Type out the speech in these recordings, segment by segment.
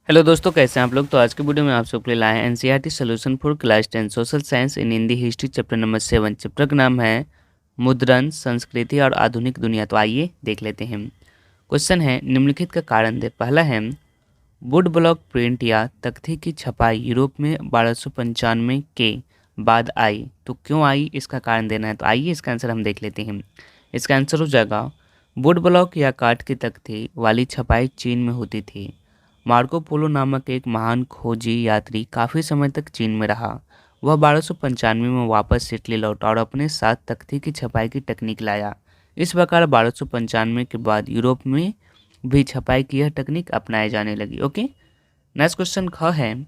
Hello दोस्तों, कैसे हैं आप लोग। तो आज के वीडियो में आप सबके लिए लाए हैं NCERT solution for class 10 social science in Hindi history chapter number 7। Chapter का नाम है मुद्रण संस्कृति और आधुनिक दुनिया। तो आइए देख लेते हैं। क्वेश्चन है, निम्नलिखित का कारण दे। पहला है, वुड ब्लॉक प्रिंट या तख्ती की छपाई यूरोप में 1295 के बाद आई। तो क्यों आई, इसका कारण देना है। तो आइए इसका आंसर हम देख लेते हैं। इसका आंसर हो जाएगा, वुड ब्लॉक या काठ की तख्ती वाली छपाई चीन में होती थी। मार्को पोलो नामक एक महान खोजी यात्री काफ़ी समय तक चीन में रहा। वह 1295 में वापस इटली लौटा और अपने साथ तख्ती की छपाई की तकनीक लाया। इस प्रकार 1295 के बाद यूरोप में भी छपाई की यह तकनीक अपनाई जाने लगी। ओके, नेक्स्ट क्वेश्चन ख है,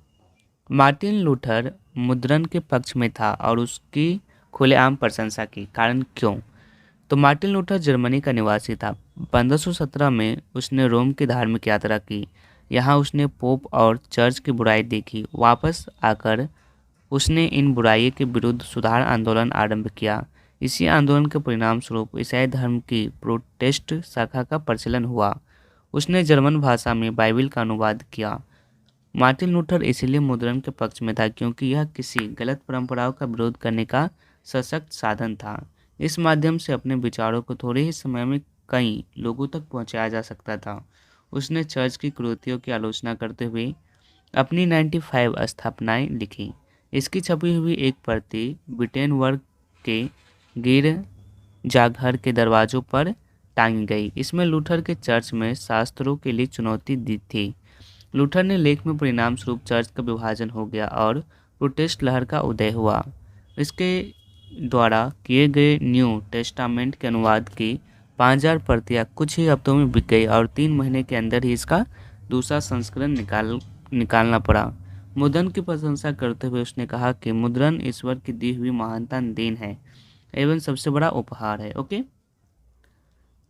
मार्टिन लूथर मुद्रण के पक्ष में था और उसकी खुलेआम प्रशंसा की। कारण क्यों। तो मार्टिन लूथर जर्मनी का निवासी था। 1517 में उसने रोम की धार्मिक यात्रा की। यहाँ उसने पोप और चर्च की बुराई देखी। वापस आकर उसने इन बुराइयों के विरुद्ध सुधार आंदोलन आरंभ किया। इसी आंदोलन के परिणाम स्वरूप ईसाई धर्म की प्रोटेस्ट शाखा का प्रचलन हुआ। उसने जर्मन भाषा में बाइबिल का अनुवाद किया। मार्टिन लूथर इसलिए मुद्रण के पक्ष में था क्योंकि यह किसी गलत परंपराओं का विरोध करने का सशक्त साधन था। इस माध्यम से अपने विचारों को थोड़े ही समय में कई लोगों तक पहुंचाया जा सकता था। उसने चर्च की कुरीतियों की आलोचना करते हुए अपनी 95 स्थापनाएं लिखी। इसकी छपी हुई एक प्रति विटेनबर्ग के गिरजाघर के दरवाजों पर टांगी गई। इसमें लूथर के चर्च में शास्त्रों के लिए चुनौती दी थी। लूथर ने लेख में परिणाम स्वरूप चर्च का विभाजन हो गया और प्रोटेस्ट लहर का उदय हुआ। इसके द्वारा किए गए न्यू टेस्टामेंट के अनुवाद की 5000 प्रतियां कुछ ही हफ्तों में बिक गई और 3 महीने के अंदर ही इसका दूसरा संस्करण निकालना पड़ा। मुद्रण की प्रशंसा करते हुए उसने कहा कि मुद्रण ईश्वर की दी हुई महानतम देन है एवं सबसे बड़ा उपहार है। ओके,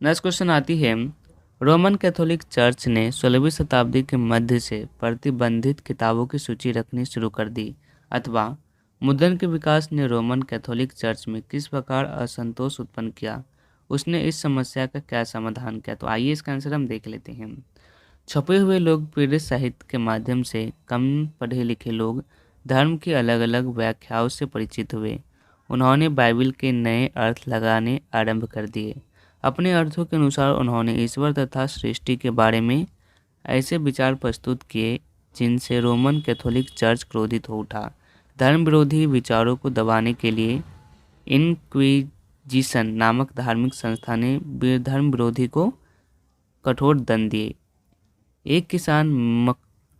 नेक्स्ट क्वेश्चन आती है, रोमन कैथोलिक चर्च ने 16वीं शताब्दी के मध्य से प्रतिबंधित किताबों की सूची रखनी शुरू कर दी, अथवा मुद्रण के विकास ने रोमन कैथोलिक चर्च में किस प्रकार असंतोष उत्पन्न किया। उसने इस समस्या का क्या समाधान किया। तो आइए इसका आंसर हम देख लेते हैं। छपे हुए लोग पीड़ित साहित्य के माध्यम से कम पढ़े लिखे लोग धर्म की अलग अलग व्याख्याओं से परिचित हुए। उन्होंने बाइबिल के नए अर्थ लगाने आरंभ कर दिए। अपने अर्थों के अनुसार उन्होंने ईश्वर तथा सृष्टि के बारे में ऐसे विचार प्रस्तुत किए जिनसे रोमन कैथोलिक चर्च क्रोधित हो उठा। धर्म विरोधी विचारों को दबाने के लिए इनक्विजिशन नामक धार्मिक संस्था ने धर्म विरोधी को कठोर दंड दिए। एक किसान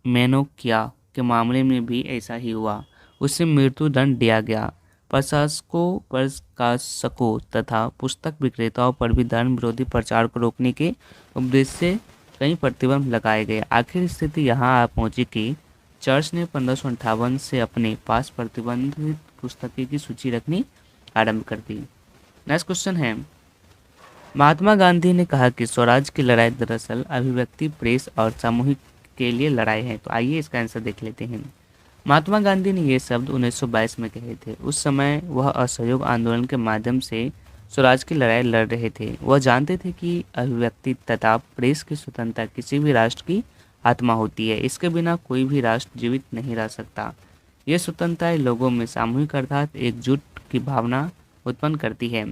मेनोकिया के मामले में भी ऐसा ही हुआ। उसे मृत्यु दंड दिया गया। प्रशासकों, प्रकाशकों तथा पुस्तक विक्रेताओं पर भी धर्म विरोधी प्रचार को रोकने के उद्देश्य से कई प्रतिबंध लगाए गए। आखिर स्थिति यहाँ आ पहुंची कि चर्च ने 1558 से अपने पास प्रतिबंधित पुस्तकों की सूची रखनी आरंभ कर दी। नेक्स्ट क्वेश्चन है, महात्मा गांधी ने कहा कि स्वराज की लड़ाई दरअसल अभिव्यक्ति, प्रेस और सामूहिक के लिए लड़ाई है। तो आइए इसका आंसर देख लेते हैं। महात्मा गांधी ने ये शब्द 1922 में कहे थे। उस समय वह असहयोग आंदोलन के माध्यम से स्वराज की लड़ाई लड़ रहे थे। वह जानते थे कि अभिव्यक्ति तथा प्रेस की स्वतंत्रता किसी भी राष्ट्र की आत्मा होती है। इसके बिना कोई भी राष्ट्र जीवित नहीं रह सकता। ये स्वतंत्रता लोगों में सामूहिक अर्थात एकजुट की भावना उत्पन्न करती है,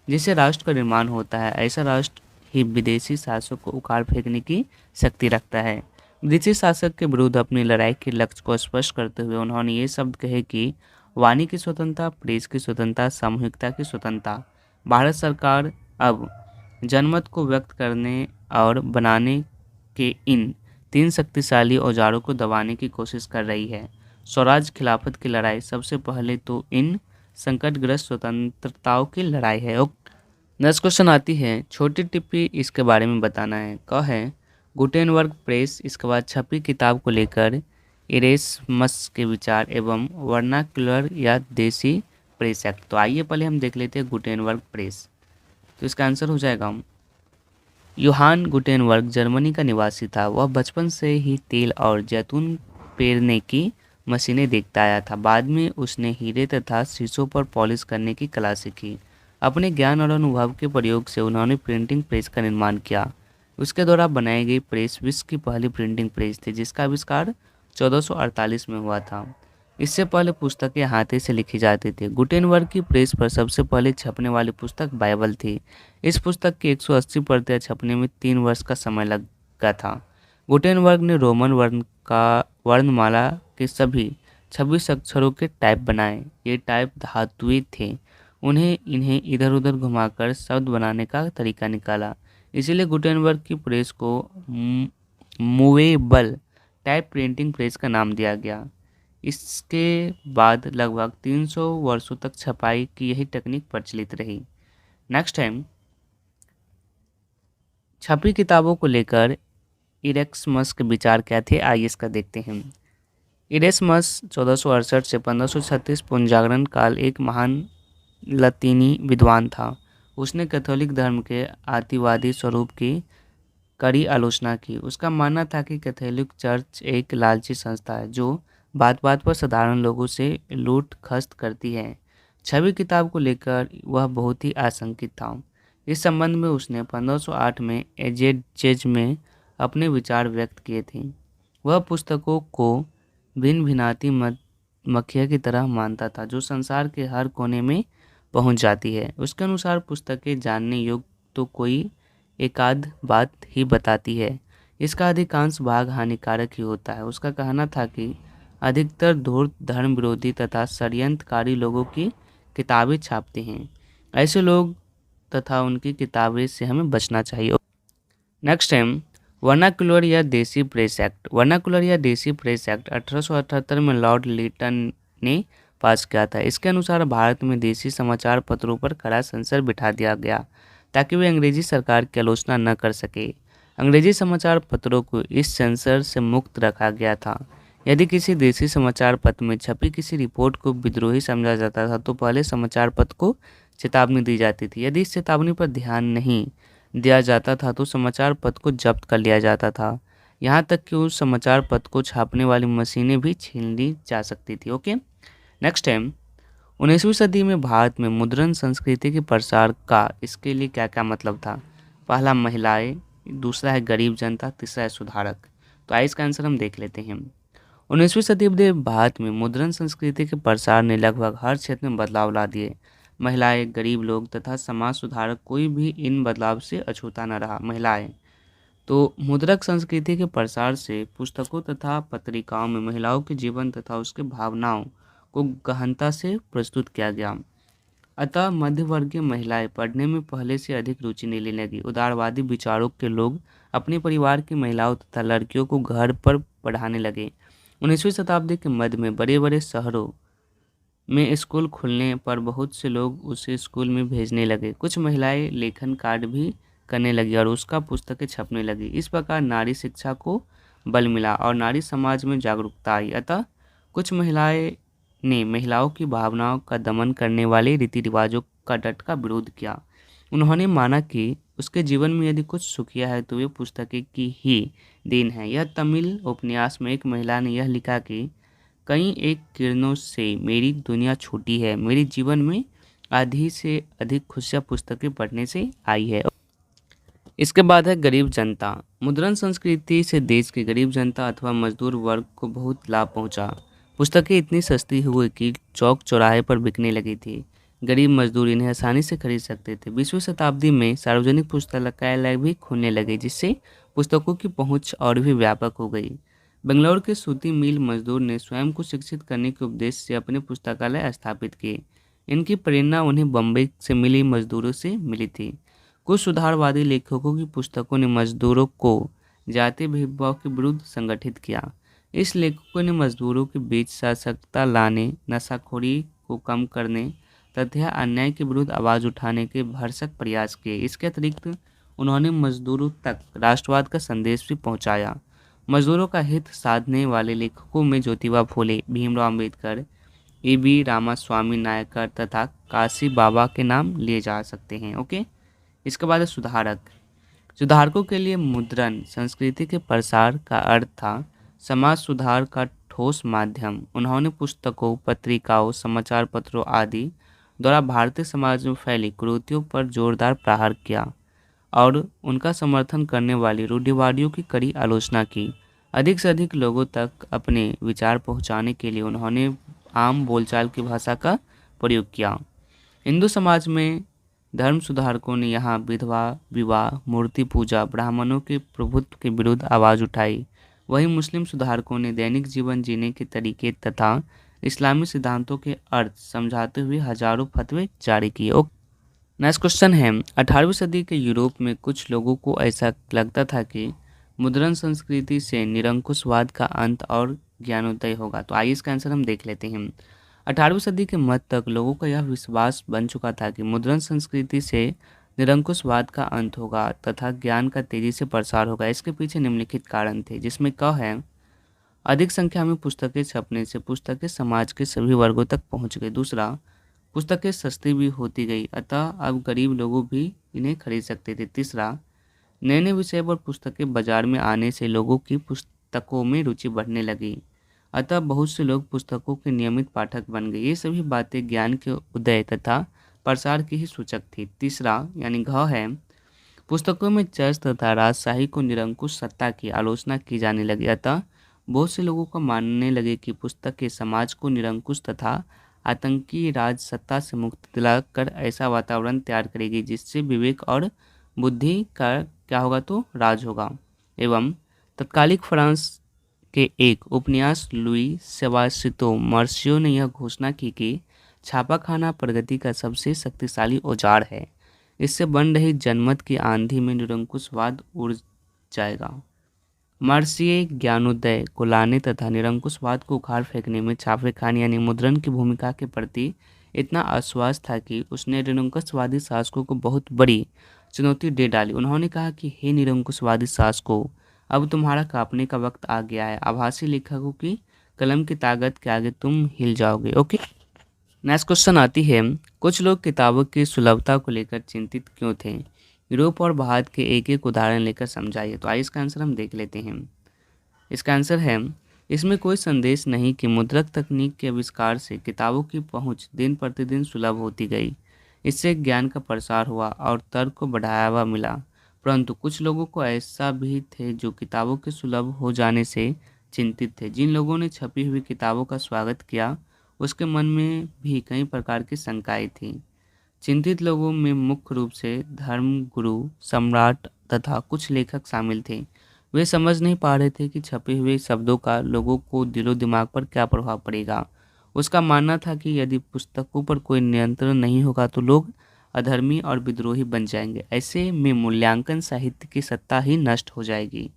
जिससे राष्ट्र का निर्माण होता है। ऐसा राष्ट्र ही विदेशी शासक को उखाड़ फेंकने की शक्ति रखता है। विदेशी शासक के विरुद्ध अपनी लड़ाई के लक्ष्य को स्पष्ट करते हुए उन्होंने ये शब्द कहे कि वाणी की स्वतंत्रता, प्रेस की स्वतंत्रता, सामूहिकता की स्वतंत्रता। भारत सरकार अब जनमत को व्यक्त करने और बनाने के इन 3 शक्तिशाली औजारों को दबाने की कोशिश कर रही है। स्वराज खिलाफत की लड़ाई सबसे पहले तो इन संकटग्रस्त स्वतंत्रताओं की लड़ाई है। नेक्स्ट क्वेश्चन आती है, छोटी टिप्पणी इसके बारे में बताना है। क है गुटेनबर्ग प्रेस। इसके बाद छपी किताब को लेकर इरेस्मस के विचार एवं वर्नाक्युलर या देसी प्रेस एक्ट। तो आइए पहले हम देख लेते हैं गुटेनबर्ग प्रेस। तो इसका आंसर हो जाएगा, योहान गुटेनबर्ग जर्मनी का निवासी था। वह बचपन से ही तेल और जैतून पेरने की मशीनें देखता आया था। बाद में उसने हीरे तथा शीशों पर पॉलिश करने की कला सीखी। अपने ज्ञान और अनुभव के प्रयोग से उन्होंने प्रिंटिंग प्रेस का निर्माण किया। उसके द्वारा बनाई गई प्रेस विश्व की पहली प्रिंटिंग प्रेस थी, जिसका आविष्कार 1448 में हुआ था। इससे पहले पुस्तकें हाथे से लिखी जाती थी। गुटेनबर्ग की प्रेस पर सबसे पहले छपने वाली पुस्तक बाइबल थी। इस पुस्तक की 180 प्रतियां छपने में 3 वर्ष का समय लगा था। गुटेनबर्ग ने रोमन वर्णमाला के सभी 26 अक्षरों के टाइप बनाए। ये टाइप धातुएं थे। इन्हें इधर उधर घुमाकर शब्द बनाने का तरीका निकाला। इसीलिए गुटेनबर्ग की प्रेस को मूवेबल टाइप प्रिंटिंग प्रेस का नाम दिया गया। इसके बाद लगभग 300 वर्षों तक छपाई की यही तकनीक प्रचलित रही। नेक्स्ट टाइम छपी किताबों को लेकर इरेक्समस के विचार क्या थे, आइए इसका देखते हैं। इरेक्समस 1468 से 1536 पुनर्जागरण काल एक महान लतीनी विद्वान था। उसने कैथोलिक धर्म के आतिवादी स्वरूप की कड़ी आलोचना की। उसका मानना था कि कैथोलिक चर्च एक लालची संस्था है जो बात बात पर साधारण लोगों से लूट खस्त करती है। छवि किताब को लेकर वह बहुत ही आशंकित था। इस संबंध में उसने 1508 में एजेज में अपने विचार व्यक्त किए थे। वह पुस्तकों को भिन्न भिन्नाती मक्खियों की तरह मानता था जो संसार के हर कोने में पहुंच जाती है। उसके अनुसार पुस्तकें जानने योग्य तो कोई एकाध बात ही बताती है, इसका अधिकांश भाग हानिकारक ही होता है। उसका कहना था कि अधिकतर धूर्त, धर्म विरोधी तथा षड्यंत्रकारी लोगों की किताबें छापते हैं। ऐसे लोग तथा उनकी किताबें से हमें बचना चाहिए। नेक्स्ट टाइम वर्नाकुलर या देसी प्रेस एक्ट। वर्नाकुलर या देसी प्रेस एक्ट 1878 में लॉर्ड लिटन ने पास किया था। इसके अनुसार भारत में देसी समाचार पत्रों पर कड़ा सेंसर बिठा दिया गया ताकि वे अंग्रेजी सरकार की आलोचना न कर सके। अंग्रेजी समाचार पत्रों को इस सेंसर से मुक्त रखा गया था। यदि किसी देसी समाचार पत्र में छपी किसी रिपोर्ट को विद्रोही समझा जाता था तो पहले समाचार पत्र को चेतावनी दी जाती थी। यदि इस चेतावनी पर ध्यान नहीं दिया जाता था तो समाचार पत्र को जब्त कर लिया जाता था। यहाँ तक कि उस समाचार पत्र को छापने वाली मशीनें भी छीन ली जा सकती थी। ओके, नेक्स्ट टाइम 19वीं सदी में भारत में मुद्रण संस्कृति के प्रसार का इसके लिए क्या क्या मतलब था। पहला महिलाएं, दूसरा है गरीब जनता, तीसरा है सुधारक। तो आइए इसका आंसर हम देख लेते हैं। 19वीं सदी में भारत में मुद्रण संस्कृति के प्रसार ने लगभग हर क्षेत्र में बदलाव ला दिए। महिलाएं, गरीब लोग तथा समाज सुधारक कोई भी इन बदलाव से अछूता न रहा। महिलाएं तो मुद्रक संस्कृति के प्रसार से पुस्तकों तथा पत्रिकाओं में महिलाओं के जीवन तथा उसके भावनाओं को गहनता से प्रस्तुत किया गया। अतः मध्यवर्गीय महिलाएं पढ़ने में पहले से अधिक रुचि नहीं लेने लगी। उदारवादी विचारों के लोग अपने परिवार की महिलाओं तथा लड़कियों को घर पर पढ़ाने लगे। 19वीं शताब्दी के मध्य में बड़े बड़े शहरों में स्कूल खुलने पर बहुत से लोग उसे स्कूल में भेजने लगे। कुछ महिलाएं लेखन कार्य भी करने लगी और उसका पुस्तकें छपने लगी। इस प्रकार नारी शिक्षा को बल मिला और नारी समाज में जागरूकता आई। अतः कुछ महिलाएं ने महिलाओं की भावनाओं का दमन करने वाले रीति रिवाजों का डट का विरोध किया। उन्होंने माना कि उसके जीवन में यदि कुछ सुखिया है तो वे पुस्तकें की ही देन है। यह तमिल उपन्यास में एक महिला ने यह लिखा कि कई एक किरणों से मेरी दुनिया छूटी है, मेरे जीवन में आधी से अधिक खुशियाँ पुस्तकें पढ़ने से आई है। इसके बाद है गरीब जनता। मुद्रण संस्कृति से देश की गरीब जनता अथवा मजदूर वर्ग को बहुत लाभ पहुंचा। पुस्तकें इतनी सस्ती हुई कि चौक चौराहे पर बिकने लगी थी। गरीब मजदूर इन्हें आसानी से खरीद सकते थे। 20वीं शताब्दी में सार्वजनिक पुस्तकालय भी खुलने लगे जिससे पुस्तकों की पहुंच और भी व्यापक हो गई। बेंगलोर के सूती मिल मजदूर ने स्वयं को शिक्षित करने के उद्देश्य से अपने पुस्तकालय स्थापित किए। इनकी प्रेरणा उन्हें बम्बई से मिली मजदूरों से मिली थी। कुछ सुधारवादी लेखकों की पुस्तकों ने मजदूरों को जातीय भेदभाव के विरुद्ध संगठित किया। इस लेखकों ने मजदूरों के बीच सशक्तता लाने, नशाखोरी को कम करने तथा अन्याय के विरुद्ध आवाज़ उठाने के भरसक प्रयास किए। इसके अतिरिक्त उन्होंने मजदूरों तक राष्ट्रवाद का संदेश भी पहुंचाया। मजदूरों का हित साधने वाले लेखकों में ज्योतिबा फुले, भीमराव अंबेडकर, ए.बी. रामास्वामी नायकर तथा काशी बाबा के नाम लिए जा सकते हैं। ओके, इसके बाद है सुधारक। सुधारकों के लिए मुद्रण संस्कृति के प्रसार का अर्थ था समाज सुधार का ठोस माध्यम। उन्होंने पुस्तकों, पत्रिकाओं, समाचार पत्रों आदि द्वारा भारतीय समाज में फैली कुरीतियों पर जोरदार प्रहार किया। और उनका समर्थन करने वाली रूढ़िवादियों की कड़ी आलोचना की। अधिक से अधिक लोगों तक अपने विचार पहुंचाने के लिए उन्होंने आम बोलचाल की भाषा का प्रयोग किया। हिंदू समाज में धर्म सुधारकों ने यहाँ विधवा विवाह, मूर्ति पूजा, ब्राह्मणों के प्रभुत्व के विरुद्ध आवाज़ उठाई। वहीं मुस्लिम सुधारकों ने दैनिक जीवन जीने के तरीके तथा इस्लामी सिद्धांतों के अर्थ समझाते हुए हजारों फतवे जारी किए। नेक्स्ट क्वेश्चन है, 18वीं सदी के यूरोप में कुछ लोगों को ऐसा लगता था कि मुद्रण संस्कृति से निरंकुशवाद का अंत और ज्ञानोदय होगा। तो आइए इसका आंसर हम देख लेते हैं। 18वीं सदी के मध्य तक लोगों का यह विश्वास बन चुका था कि मुद्रण संस्कृति से निरंकुशवाद का अंत होगा तथा ज्ञान का तेजी से प्रसार होगा। इसके पीछे निम्नलिखित कारण थे, जिसमें क है अधिक संख्या में पुस्तकें छपने से पुस्तकें समाज के सभी वर्गों तक पहुंच गई। दूसरा, पुस्तकें सस्ती भी होती गई, अतः अब गरीब लोग भी इन्हें खरीद सकते थे। तीसरा, नए नए विषय पर पुस्तकें बाजार में आने से लोगों की पुस्तकों में रुचि बढ़ने लगी, अतः बहुत से लोग पुस्तकों के नियमित पाठक बन गए। ये सभी बातें ज्ञान के उदय तथा प्रसार की ही सूचक थी। तीसरा यानी घ है, पुस्तकों में चर्च तथा राजशाही को निरंकुश सत्ता की आलोचना की जाने लगी, अतः बहुत से लोगों को मानने लगे कि पुस्तकें समाज को निरंकुश तथा आतंकी राज सत्ता से मुक्ति दिलाकर ऐसा वातावरण तैयार करेगी जिससे विवेक और बुद्धि का क्या होगा तो राज होगा। एवं तत्कालिक फ्रांस के एक उपन्यास लुई सेबास्टियो मर्सियो ने यह घोषणा की कि छापाखाना प्रगति का सबसे शक्तिशाली औजार है, इससे बन रही जनमत की आंधी में निरंकुशवाद उड़ जाएगा। मर्सिये ज्ञानोदय को लाने तथा निरंकुशवाद को उखाड़ फेंकने में छापेखाने यानी मुद्रण की भूमिका के प्रति इतना आश्वास था कि उसने निरंकुशवादी शासकों को बहुत बड़ी चुनौती दे डाली। उन्होंने कहा कि हे निरंकुशवादी शासकों, अब तुम्हारा कांपने का वक्त आ गया है। आभासी लेखकों की कलम की ताकत के आगे तुम हिल जाओगे। ओके, नेक्स्ट क्वेश्चन आती है, कुछ लोग किताबों की सुलभता को लेकर चिंतित क्यों थे? यूरोप और भारत के एक एक उदाहरण लेकर समझाइए। तो आइए इसका आंसर हम देख लेते हैं। इसका आंसर है, इसमें कोई संदेश नहीं कि मुद्रक तकनीक के आविष्कार से किताबों की पहुंच दिन प्रतिदिन सुलभ होती गई। इससे ज्ञान का प्रसार हुआ और तर्क को बढ़ावा मिला, परंतु कुछ लोगों को ऐसा भी थे जो किताबों के सुलभ हो जाने से चिंतित थे। जिन लोगों ने छपी हुई किताबों का स्वागत किया उसके मन में भी कई प्रकार की शंकाएं थीं। चिंतित लोगों में मुख्य रूप से धर्मगुरु, सम्राट तथा कुछ लेखक शामिल थे। वे समझ नहीं पा रहे थे कि छपे हुए शब्दों का लोगों को दिलो दिमाग पर क्या प्रभाव पड़ेगा। उसका मानना था कि यदि पुस्तकों पर कोई नियंत्रण नहीं होगा तो लोग अधर्मी और विद्रोही बन जाएंगे। ऐसे में मूल्यांकन साहित्य की सत्ता ही नष्ट हो जाएगी।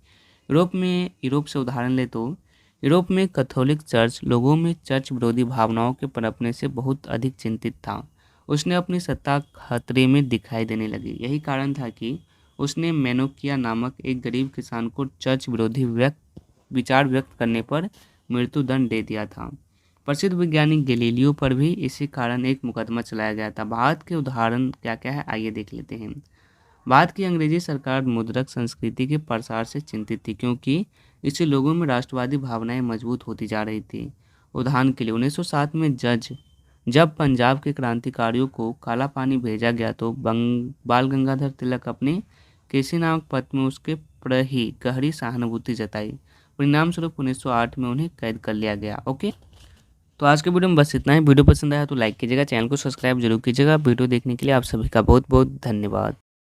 यूरोप से उदाहरण ले तो यूरोप में कैथोलिक चर्च लोगों में चर्च विरोधी भावनाओं के पनपने से बहुत अधिक चिंतित था। उसने अपनी सत्ता खतरे में दिखाई देने लगी। यही कारण था कि उसने मेनोकिया नामक एक गरीब किसान को चर्च विरोधी विचार व्यक्त करने पर मृत्युदंड दे दिया था। प्रसिद्ध वैज्ञानिक गैलीलियो पर भी इसी कारण एक मुकदमा चलाया गया था। भारत के उदाहरण क्या क्या है आइए देख लेते हैं। भारत की अंग्रेजी सरकार मुद्रक संस्कृति के प्रसार से चिंतित थी, क्योंकि इससे लोगों में राष्ट्रवादी भावनाएं मजबूत होती जा रही थी। उदाहरण के लिए 1907 में जब पंजाब के क्रांतिकारियों को काला पानी भेजा गया तो बाल गंगाधर तिलक अपने केसी नामक पत्र में उसके प्रति गहरी सहानुभूति जताई। परिणाम स्वरूप 1908 में उन्हें कैद कर लिया गया। ओके, तो आज के वीडियो में बस इतना ही। वीडियो पसंद आया तो लाइक कीजिएगा, चैनल को सब्सक्राइब जरूर कीजिएगा। वीडियो देखने के लिए आप सभी का बहुत बहुत धन्यवाद।